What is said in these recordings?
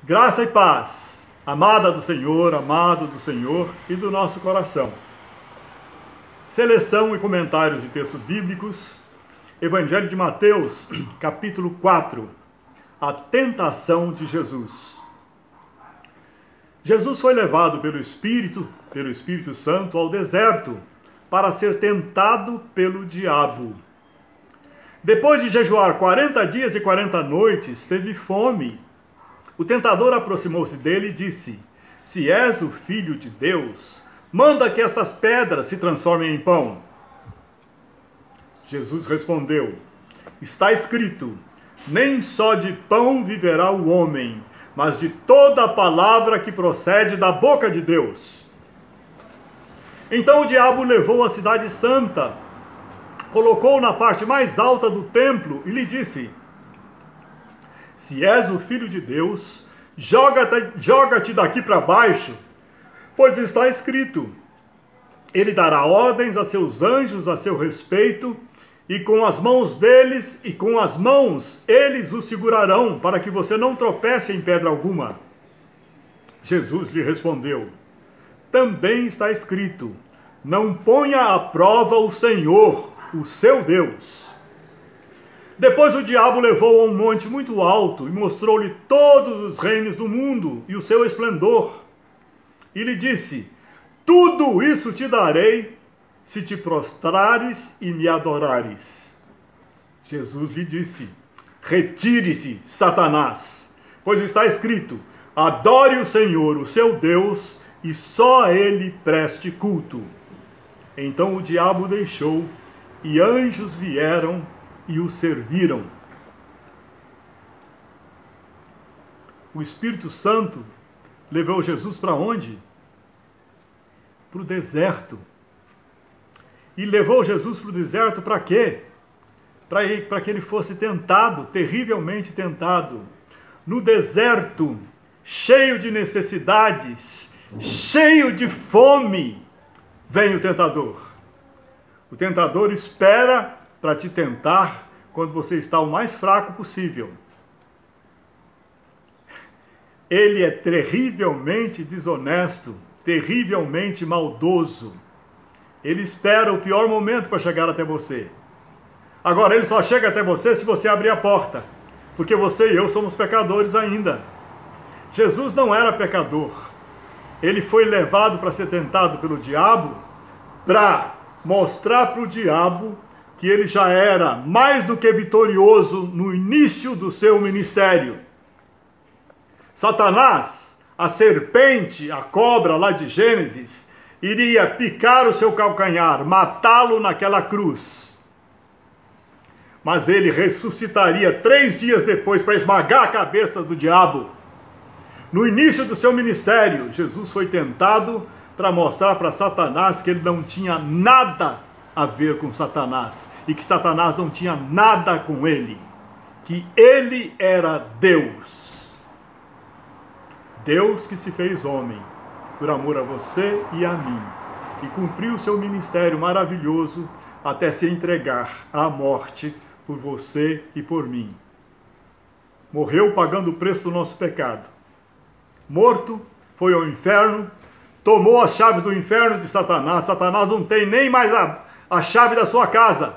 Graça e paz, amada do Senhor, amado do Senhor e do nosso coração. Seleção e comentários de textos bíblicos, Evangelho de Mateus, capítulo 4, a tentação de Jesus. Jesus foi levado pelo Espírito Santo ao deserto para ser tentado pelo diabo. Depois de jejuar 40 dias e 40 noites, teve fome. O tentador aproximou-se dele e disse: Se és o Filho de Deus, manda que estas pedras se transformem em pão. Jesus respondeu: Está escrito, nem só de pão viverá o homem, mas de toda a palavra que procede da boca de Deus. Então o diabo levou a cidade santa, colocou-o na parte mais alta do templo e lhe disse: Se és o Filho de Deus, joga-te daqui para baixo, pois está escrito, ele dará ordens a seus anjos a seu respeito, e com as mãos eles o segurarão, para que você não tropece em pedra alguma. Jesus lhe respondeu: Também está escrito, não ponha à prova o Senhor, o seu Deus. Depois o diabo levou-o a um monte muito alto e mostrou-lhe todos os reinos do mundo e o seu esplendor. E lhe disse: Tudo isso te darei, se te prostrares e me adorares. Jesus lhe disse: Retire-se, Satanás, pois está escrito, adore o Senhor, o seu Deus, e só a ele preste culto. Então o diabo o deixou, e anjos vieram e o serviram. O Espírito Santo levou Jesus para onde? Para o deserto. E levou Jesus para o deserto para quê? Para que ele fosse tentado, terrivelmente tentado. No deserto, cheio de necessidades, cheio de fome, vem o tentador. O tentador espera para te tentar quando você está o mais fraco possível. Ele é terrivelmente desonesto, terrivelmente maldoso. Ele espera o pior momento para chegar até você. Agora, ele só chega até você se você abrir a porta, porque você e eu somos pecadores ainda. Jesus não era pecador. Ele foi levado para ser tentado pelo diabo, para mostrar para o diabo que ele já era mais do que vitorioso no início do seu ministério. Satanás, a serpente, a cobra lá de Gênesis, iria picar o seu calcanhar, matá-lo naquela cruz. Mas ele ressuscitaria 3 dias depois para esmagar a cabeça do diabo. No início do seu ministério, Jesus foi tentado para mostrar para Satanás que ele não tinha nada a ver com Satanás, e que Satanás não tinha nada com ele, que ele era Deus. Deus que se fez homem, por amor a você e a mim, e cumpriu o seu ministério maravilhoso até se entregar à morte por você e por mim. Morreu pagando o preço do nosso pecado. Morto, foi ao inferno, tomou as chaves do inferno de Satanás. Satanás não tem nem mais a chave da sua casa.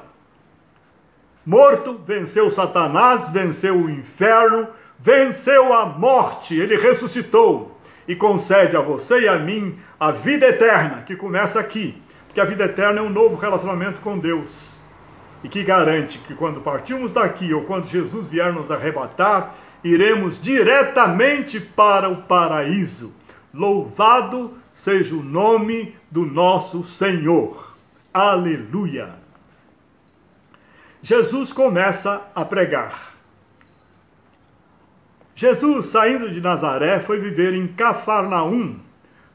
Morto, venceu Satanás, venceu o inferno, venceu a morte. Ele ressuscitou e concede a você e a mim a vida eterna, que começa aqui, porque a vida eterna é um novo relacionamento com Deus, e que garante que quando partirmos daqui, ou quando Jesus vier nos arrebatar, iremos diretamente para o paraíso. Louvado seja o nome do nosso Senhor. Aleluia! Jesus começa a pregar. Jesus, saindo de Nazaré, foi viver em Cafarnaum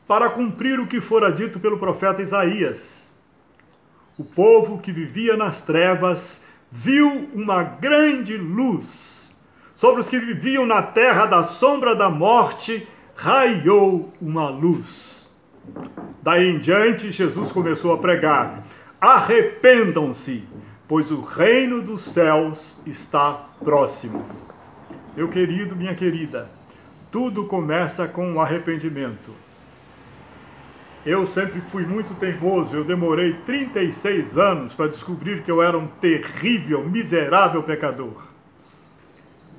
para cumprir o que fora dito pelo profeta Isaías. O povo que vivia nas trevas viu uma grande luz. Sobre os que viviam na terra da sombra da morte, raiou uma luz. Daí em diante, Jesus começou a pregar: arrependam-se, pois o reino dos céus está próximo. Meu querido, minha querida, Tudo começa com o arrependimento. Eu sempre fui muito teimoso, eu demorei 36 anos para descobrir que eu era um terrível, miserável pecador.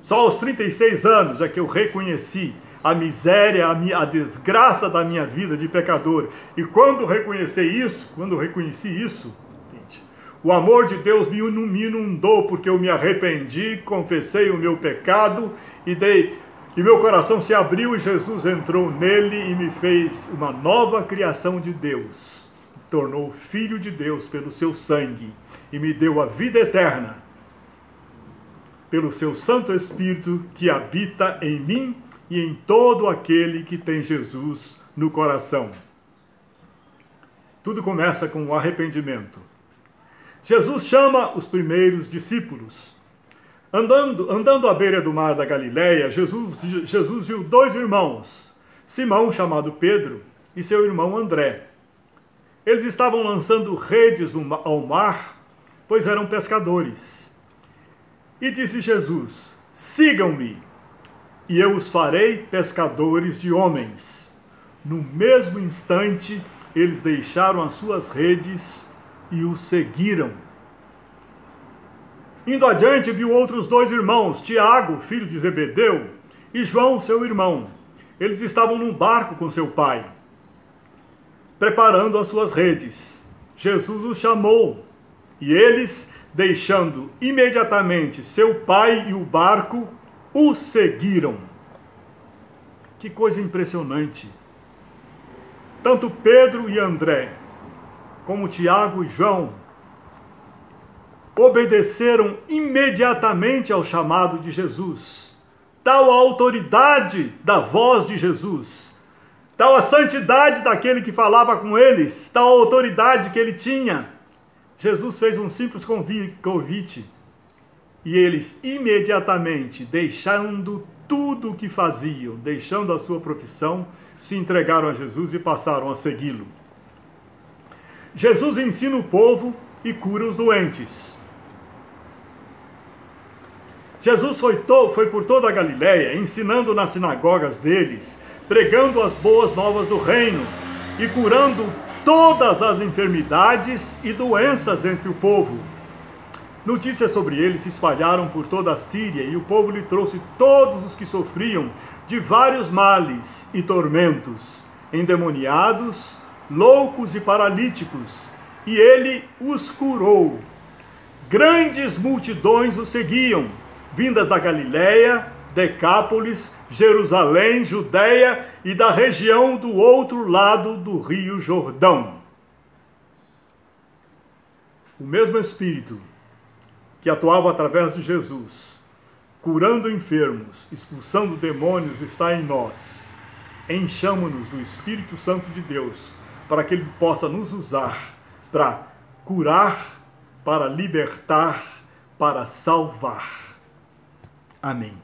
Só aos 36 anos é que eu reconheci a miséria, a desgraça da minha vida de pecador. E quando reconheci isso, gente, o amor de Deus me inundou, porque eu me arrependi, confessei o meu pecado e meu coração se abriu e Jesus entrou nele e me fez uma nova criação de Deus. Me tornou filho de Deus pelo seu sangue e me deu a vida eterna pelo seu Santo Espírito que habita em mim e em todo aquele que tem Jesus no coração. Tudo começa com o arrependimento. Jesus chama os primeiros discípulos. Andando à beira do mar da Galileia, Jesus viu dois irmãos, Simão, chamado Pedro, e seu irmão André. Eles estavam lançando redes ao mar, pois eram pescadores. E disse Jesus: sigam-me, e eu os farei pescadores de homens. No mesmo instante, eles deixaram as suas redes e o seguiram. Indo adiante, viu outros dois irmãos, Tiago, filho de Zebedeu, e João, seu irmão. Eles estavam num barco com seu pai, preparando as suas redes. Jesus os chamou, e eles, deixando imediatamente seu pai e o barco, o seguiram. Que coisa impressionante! Tanto Pedro e André, como Tiago e João, obedeceram imediatamente ao chamado de Jesus. Tal a autoridade da voz de Jesus, tal a santidade daquele que falava com eles, tal a autoridade que ele tinha. Jesus fez um simples convite e eles imediatamente, deixando tudo o que faziam, deixando a sua profissão, se entregaram a Jesus e passaram a segui-lo. Jesus ensina o povo e cura os doentes. Jesus foi por toda a Galileia, ensinando nas sinagogas deles, pregando as boas novas do reino e curando todas as enfermidades e doenças entre o povo. Notícias sobre ele se espalharam por toda a Síria e o povo lhe trouxe todos os que sofriam de vários males e tormentos, endemoniados, loucos e paralíticos, e ele os curou. Grandes multidões o seguiam, vindas da Galileia, Decápolis, Jerusalém, Judeia e da região do outro lado do Rio Jordão. O mesmo Espírito que atuava através de Jesus, curando enfermos, expulsando demônios, está em nós. Enchamo-nos do Espírito Santo de Deus, para que Ele possa nos usar para curar, para libertar, para salvar. Amém.